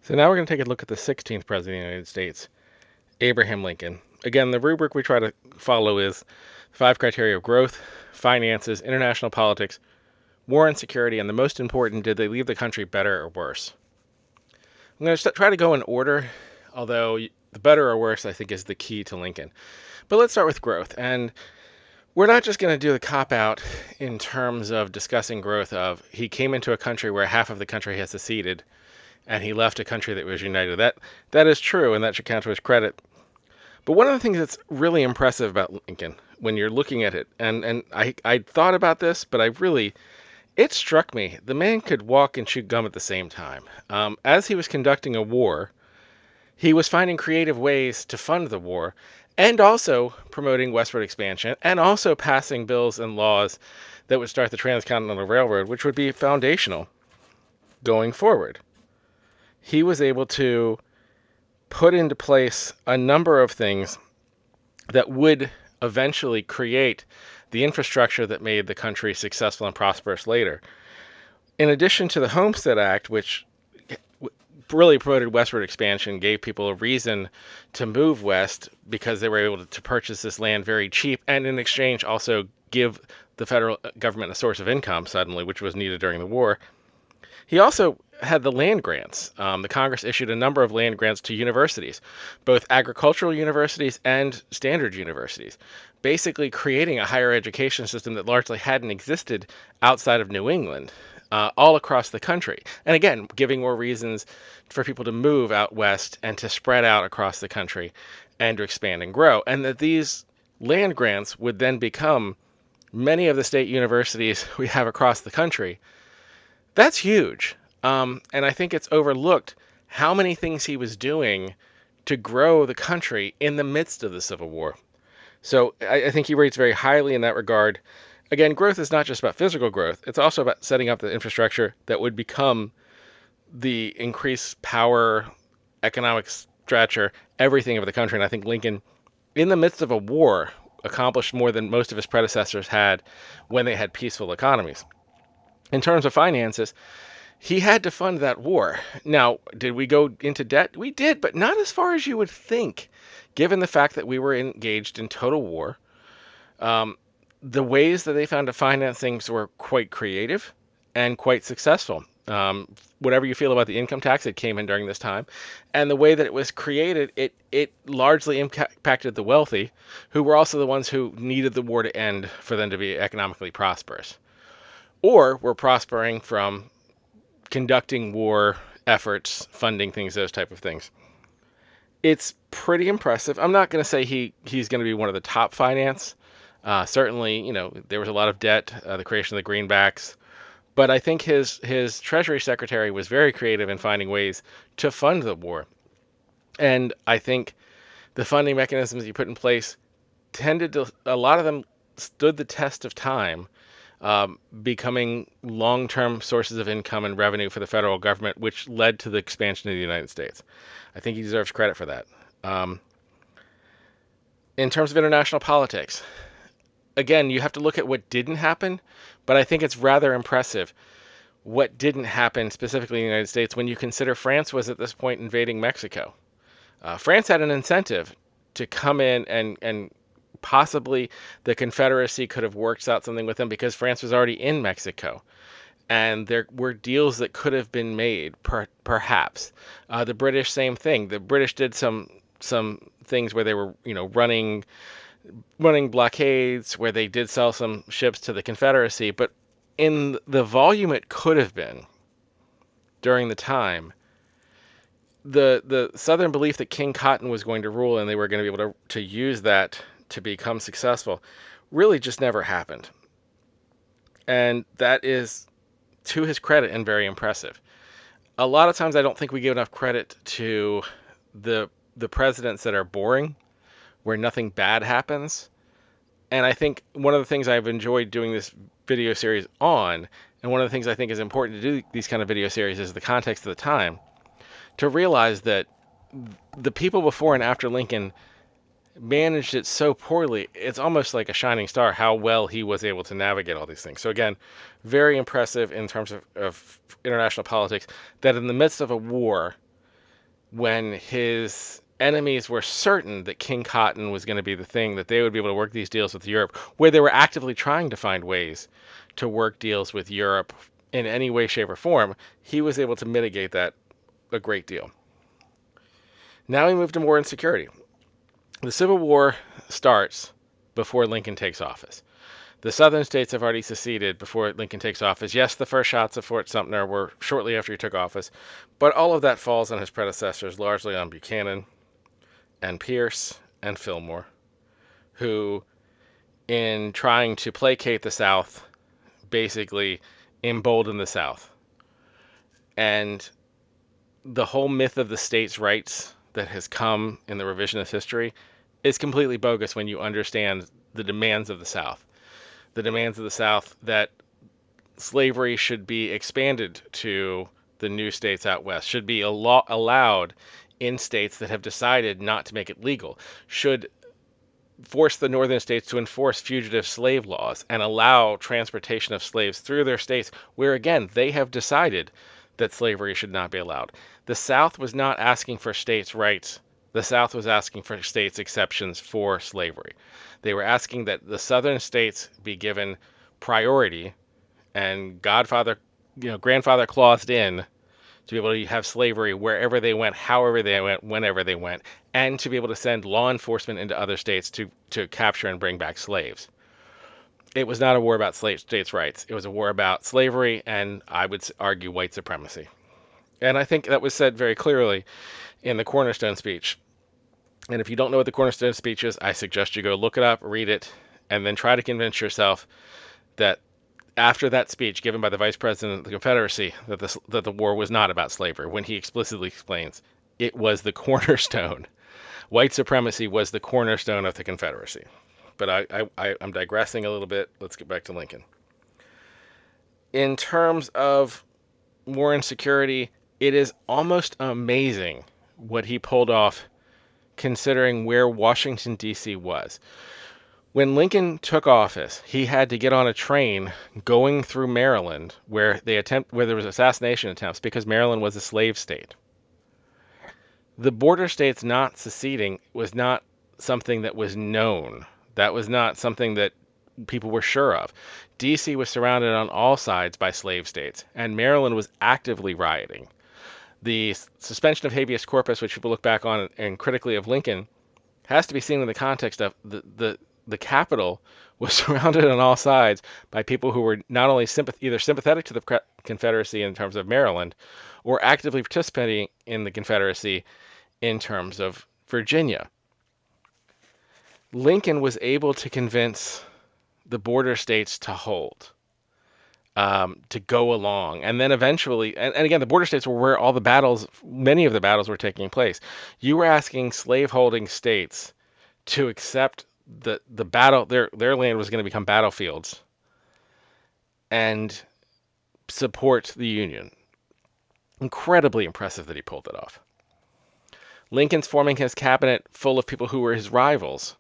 So now we're going to take a look at the 16th President of the United States, Abraham Lincoln. Again, the rubric we try to follow is 5 criteria of growth, finances, international politics, war and security, and the most important, did they leave the country better or worse? I'm going to try to go in order, although the better or worse, I think, is the key to Lincoln. But let's start with growth. And we're not just going to do the cop-out in terms of discussing growth of he came into a country where half of the country has seceded, and he left a country that was united. That is true, and that should count to his credit. But one of the things that's really impressive about Lincoln, when you're looking at it, and I thought about this, but it struck me, the man could walk and chew gum at the same time. As he was conducting a war, he was finding creative ways to fund the war, and also promoting westward expansion, and also passing bills and laws that would start the Transcontinental Railroad, which would be foundational going forward. He was able to put into place a number of things that would eventually create the infrastructure that made the country successful and prosperous later. In addition to the Homestead Act, which really promoted westward expansion, gave people a reason to move west because they were able to purchase this land very cheap, and in exchange also give the federal government a source of income suddenly, which was needed during the war. He also had the land grants. The Congress issued a number of land grants to universities, both agricultural universities and standard universities, basically creating a higher education system that largely hadn't existed outside of New England, all across the country. And again, giving more reasons for people to move out west and to spread out across the country and to expand and grow. And that these land grants would then become many of the state universities we have across the country. That's huge. And I think it's overlooked how many things he was doing to grow the country in the midst of the Civil War. So I think he rates very highly in that regard. Again, growth is not just about physical growth. It's also about setting up the infrastructure that would become the increased power, economic stature, everything of the country. And I think Lincoln, in the midst of a war, accomplished more than most of his predecessors had when they had peaceful economies. In terms of finances, he had to fund that war. Now, did we go into debt? We did, but not as far as you would think, given the fact that we were engaged in total war. The ways that they found to finance things were quite creative and quite successful. Whatever you feel about the income tax, it came in during this time. And the way that it was created, it largely impacted the wealthy, who were also the ones who needed the war to end for them to be economically prosperous, or were prospering from conducting war efforts, funding things, those type of things. It's pretty impressive. I'm not going to say he's going to be one of the top finance. Certainly, there was a lot of debt, the creation of the greenbacks, but I think his Treasury Secretary was very creative in finding ways to fund the war. And I think the funding mechanisms he put in place a lot of them stood the test of time, becoming long-term sources of income and revenue for the federal government, which led to the expansion of the United States. I think he deserves credit for that. In terms of international politics, again, you have to look at what didn't happen, but I think it's rather impressive what didn't happen specifically in the United States when you consider France was at this point invading Mexico. France had an incentive to come in and possibly the Confederacy could have worked out something with them because France was already in Mexico. And there were deals that could have been made, perhaps. The British, same thing. The British did some things where they were, running blockades, where they did sell some ships to the Confederacy. But in the volume it could have been during the time, the Southern belief that King Cotton was going to rule and they were going to be able to use that to become successful really just never happened. And that is to his credit and very impressive. A lot of times I don't think we give enough credit to the presidents that are boring, where nothing bad happens. And I think one of the things I've enjoyed doing this video series on, and one of the things I think is important to do these kind of video series, is the context of the time, to realize that the people before and after Lincoln managed it so poorly, it's almost like a shining star how well he was able to navigate all these things. So again, very impressive in terms of international politics, that in the midst of a war, when his enemies were certain that King Cotton was going to be the thing, that they would be able to work these deals with Europe, where they were actively trying to find ways to work deals with Europe in any way, shape, or form, he was able to mitigate that a great deal. Now we move to war and security. The Civil War starts before Lincoln takes office. The southern states have already seceded before Lincoln takes office. Yes, the first shots of Fort Sumter were shortly after he took office, but all of that falls on his predecessors, largely on Buchanan and Pierce and Fillmore, who, in trying to placate the South, basically emboldened the South. And the whole myth of the states' rights that has come in the revisionist history is completely bogus when you understand the demands of the South. The demands of the South that slavery should be expanded to the new states out west, should be allowed in states that have decided not to make it legal, should force the northern states to enforce fugitive slave laws and allow transportation of slaves through their states where, again, they have decided that slavery should not be allowed. The South was not asking for states' rights. The South was asking for states' exceptions for slavery. They were asking that the southern states be given priority and grandfather claused in to be able to have slavery wherever they went, however they went, whenever they went, and to be able to send law enforcement into other states to capture and bring back slaves. It was not a war about states' rights. It was a war about slavery and, I would argue, white supremacy. And I think that was said very clearly in the Cornerstone speech. And if you don't know what the Cornerstone speech is, I suggest you go look it up, read it, and then try to convince yourself that after that speech given by the Vice President of the Confederacy that the war was not about slavery, when he explicitly explains it was the cornerstone. White supremacy was the cornerstone of the Confederacy. But I'm digressing a little bit. Let's get back to Lincoln. In terms of war and security, it is almost amazing what he pulled off considering where Washington, D.C. was. When Lincoln took office, he had to get on a train going through Maryland where there was assassination attempts because Maryland was a slave state. The border states not seceding was not something that was known. That was not something that people were sure of. D.C. was surrounded on all sides by slave states, and Maryland was actively rioting. The suspension of habeas corpus, which people look back on and critically of Lincoln, has to be seen in the context of the capital was surrounded on all sides by people who were not only either sympathetic to the Confederacy in terms of Maryland or actively participating in the Confederacy in terms of Virginia. Lincoln was able to convince the border states to hold, to go along. And then eventually, and again, the border states were where many of the battles were taking place. You were asking slaveholding states to accept the battle, their land was going to become battlefields and support the Union. Incredibly impressive that he pulled it off. Lincoln's forming his cabinet full of people who were his rivals.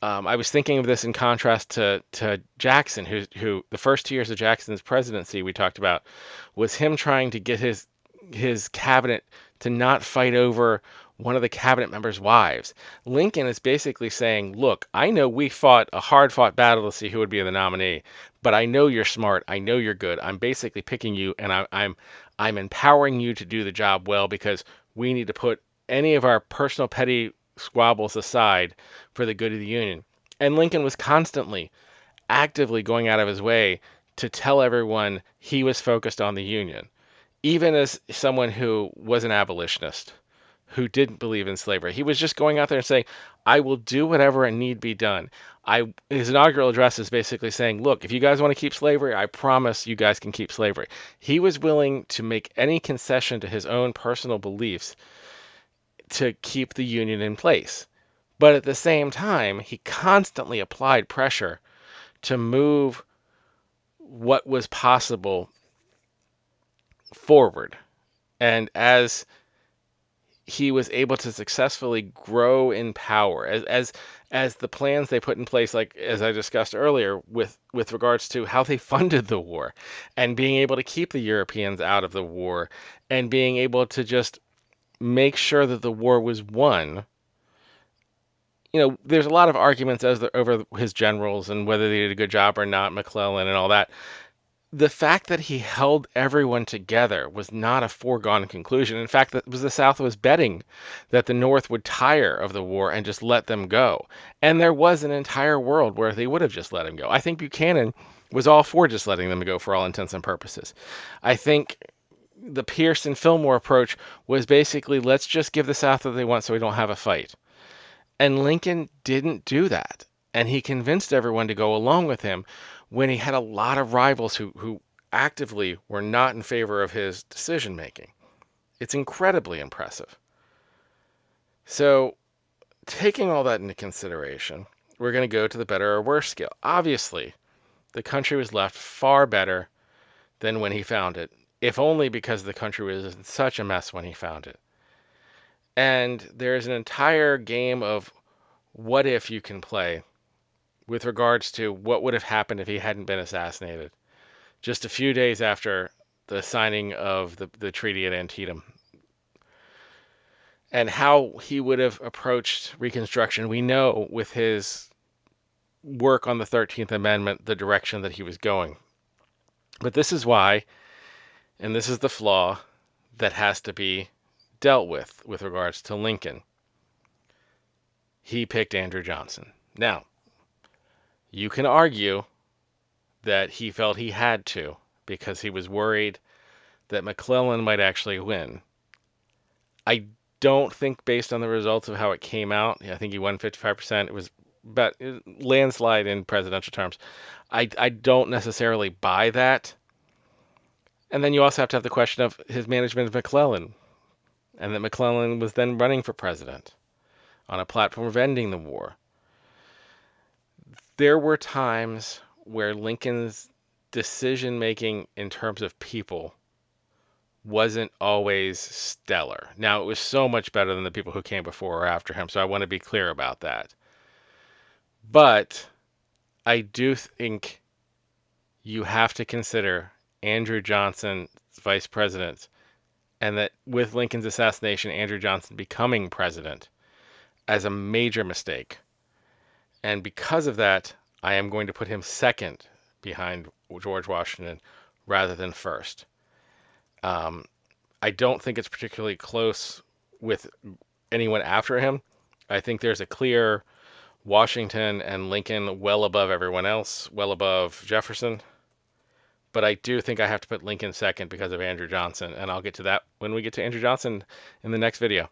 I was thinking of this in contrast to Jackson, who the first 2 years of Jackson's presidency we talked about was him trying to get his cabinet to not fight over one of the cabinet members' wives. Lincoln is basically saying, look, I know we fought a hard-fought battle to see who would be the nominee, but I know you're smart. I know you're good. I'm basically picking you, and I'm empowering you to do the job well because we need to put any of our personal petty squabbles aside for the good of the Union. And Lincoln was constantly, actively going out of his way to tell everyone he was focused on the Union, even as someone who was an abolitionist, who didn't believe in slavery. He was just going out there and saying, I will do whatever need be done. His inaugural address is basically saying, look, if you guys want to keep slavery, I promise you guys can keep slavery. He was willing to make any concession to his own personal beliefs to keep the Union in place. But at the same time, he constantly applied pressure to move what was possible forward. And as he was able to successfully grow in power, as the plans they put in place, like as I discussed earlier, with regards to how they funded the war and being able to keep the Europeans out of the war and being able to just make sure that the war was won. There's a lot of arguments over his generals and whether they did a good job or not, McClellan and all that. The fact that he held everyone together was not a foregone conclusion. In fact, that was the South was betting that the North would tire of the war and just let them go. And there was an entire world where they would have just let him go. I think Buchanan was all for just letting them go for all intents and purposes. I think the Pierce and Fillmore approach was basically, let's just give the South what they want so we don't have a fight. And Lincoln didn't do that. And he convinced everyone to go along with him when he had a lot of rivals who actively were not in favor of his decision making. It's incredibly impressive. So, taking all that into consideration, we're going to go to the better or worse scale. Obviously, the country was left far better than when he found it, if only because the country was in such a mess when he found it. And there's an entire game of what if you can play with regards to what would have happened if he hadn't been assassinated just a few days after the signing of the treaty at Antietam, and how he would have approached Reconstruction. We know with his work on the 13th Amendment, the direction that he was going. But this is why, and this is the flaw that has to be dealt with regards to Lincoln. He picked Andrew Johnson. Now, you can argue that he felt he had to because he was worried that McClellan might actually win. I don't think, based on the results of how it came out, I think he won 55%. It was about landslide in presidential terms. I don't necessarily buy that. And then you also have to have the question of his management of McClellan, and that McClellan was then running for president on a platform of ending the war. There were times where Lincoln's decision-making in terms of people wasn't always stellar. Now, it was so much better than the people who came before or after him, so I want to be clear about that. But I do think you have to consider Andrew Johnson vice president, and that with Lincoln's assassination, Andrew Johnson becoming president, as a major mistake. And because of that, I am going to put him second behind George Washington rather than first. I don't think it's particularly close with anyone after him. I think there's a clear Washington and Lincoln well above everyone else, well above Jefferson. But I do think I have to put Lincoln second because of Andrew Johnson, and I'll get to that when we get to Andrew Johnson in the next video.